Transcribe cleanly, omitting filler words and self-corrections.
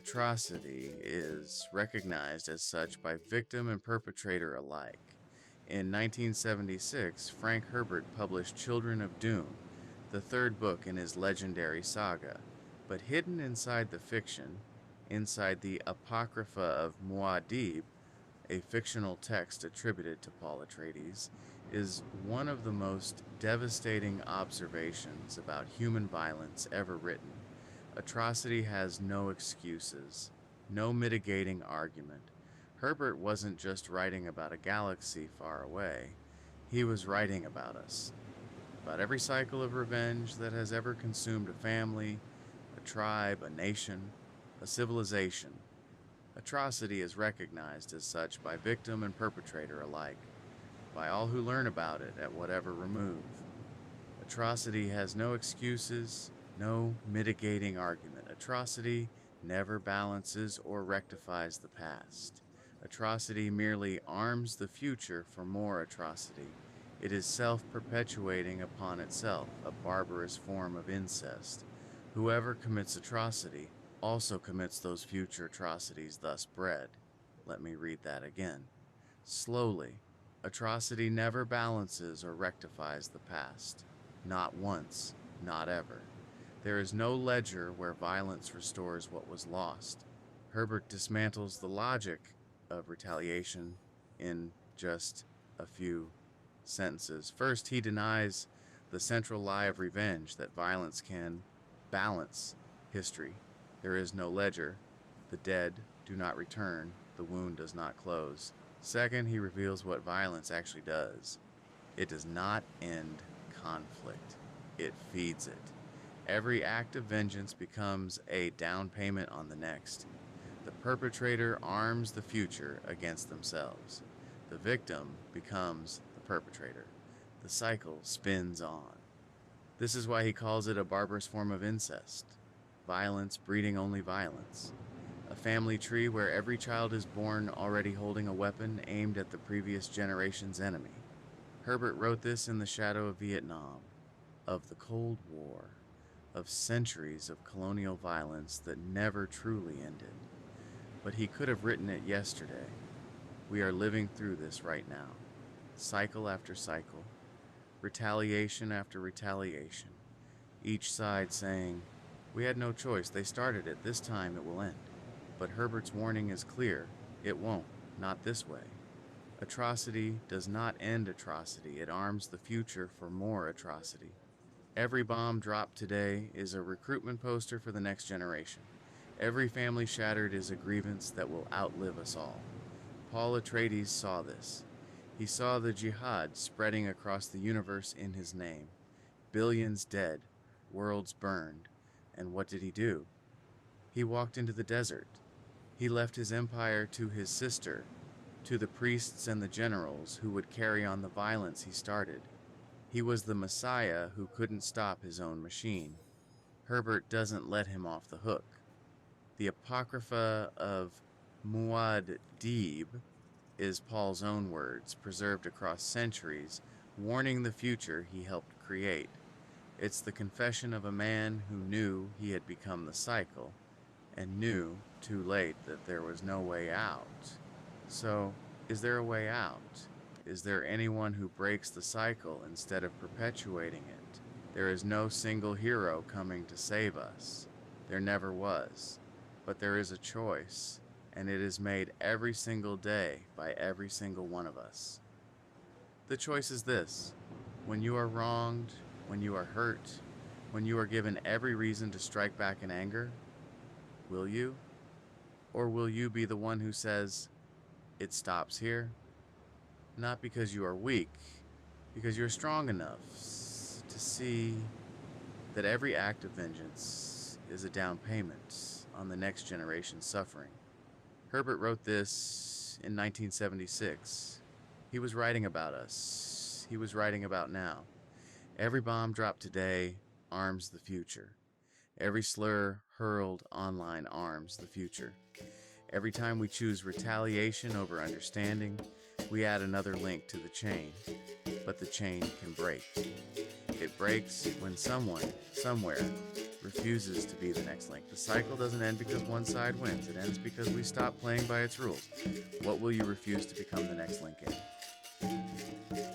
Atrocity is recognized as such by victim and perpetrator alike. In 1976, Frank Herbert published Children of Dune, the third book in his legendary saga. But hidden inside the fiction, inside the Apocrypha of Muad'Dib, a fictional text attributed to Paul Atreides, is one of the most devastating observations about human violence ever written. Atrocity has no excuses, no mitigating argument. Herbert wasn't just writing about a galaxy far away, he was writing about us, about every cycle of revenge that has ever consumed a family, a tribe, a nation, a civilization. Atrocity is recognized as such by victim and perpetrator alike, by all who learn about it at whatever remove. Atrocity has no excuses, no mitigating argument. Atrocity never balances or rectifies the past. Atrocity merely arms the future for more atrocity. It is self-perpetuating upon itself, a barbarous form of incest. Whoever commits atrocity also commits those future atrocities thus bred. Let me read that again. Slowly, atrocity never balances or rectifies the past. Not once, not ever. There is no ledger where violence restores what was lost. Herbert dismantles the logic of retaliation in just a few sentences. First, he denies the central lie of revenge, that violence can balance history. There is no ledger. The dead do not return. The wound does not close. Second, he reveals what violence actually does. It does not end conflict. It feeds it. Every act of vengeance becomes a down payment on the next. The perpetrator arms the future against themselves. The victim becomes the perpetrator. The cycle spins on. This is why he calls it a barbarous form of incest. Violence breeding only violence. A family tree where every child is born already holding a weapon aimed at the previous generation's enemy. Herbert wrote this in the shadow of Vietnam, of the Cold War, of centuries of colonial violence that never truly ended. But he could have written it yesterday. We are living through this right now. Cycle after cycle. Retaliation after retaliation. Each side saying, "We had no choice. They started it. This time it will end." But Herbert's warning is clear. It won't. Not this way. Atrocity does not end atrocity. It arms the future for more atrocity. Every bomb dropped today is a recruitment poster for the next generation. Every family shattered is a grievance that will outlive us all. Paul Atreides saw this. He saw the jihad spreading across the universe in his name. Billions dead, worlds burned. And what did he do? He walked into the desert. He left his empire to his sister, to the priests and the generals who would carry on the violence he started. He was the Messiah who couldn't stop his own machine. Herbert doesn't let him off the hook. The Apocrypha of Muad'Dib is Paul's own words, preserved across centuries, warning the future he helped create. It's the confession of a man who knew he had become the cycle, and knew, too late, that there was no way out. So, is there a way out? Is there anyone who breaks the cycle instead of perpetuating it? There is no single hero coming to save us. There never was. But there is a choice, and it is made every single day by every single one of us. The choice is this: when you are wronged, when you are hurt, when you are given every reason to strike back in anger, will you? Or will you be the one who says, "It stops here"? Not because you are weak, because you're strong enough to see that every act of vengeance is a down payment on the next generation's suffering. Herbert wrote this in 1976. He was writing about us. He was writing about now. Every bomb dropped today arms the future. Every slur hurled online arms the future. Every time we choose retaliation over understanding, we add another link to the chain. But the chain can break. It breaks when someone, somewhere, refuses to be the next link. The cycle doesn't end because one side wins. It ends because we stop playing by its rules. What will you refuse to become the next link in?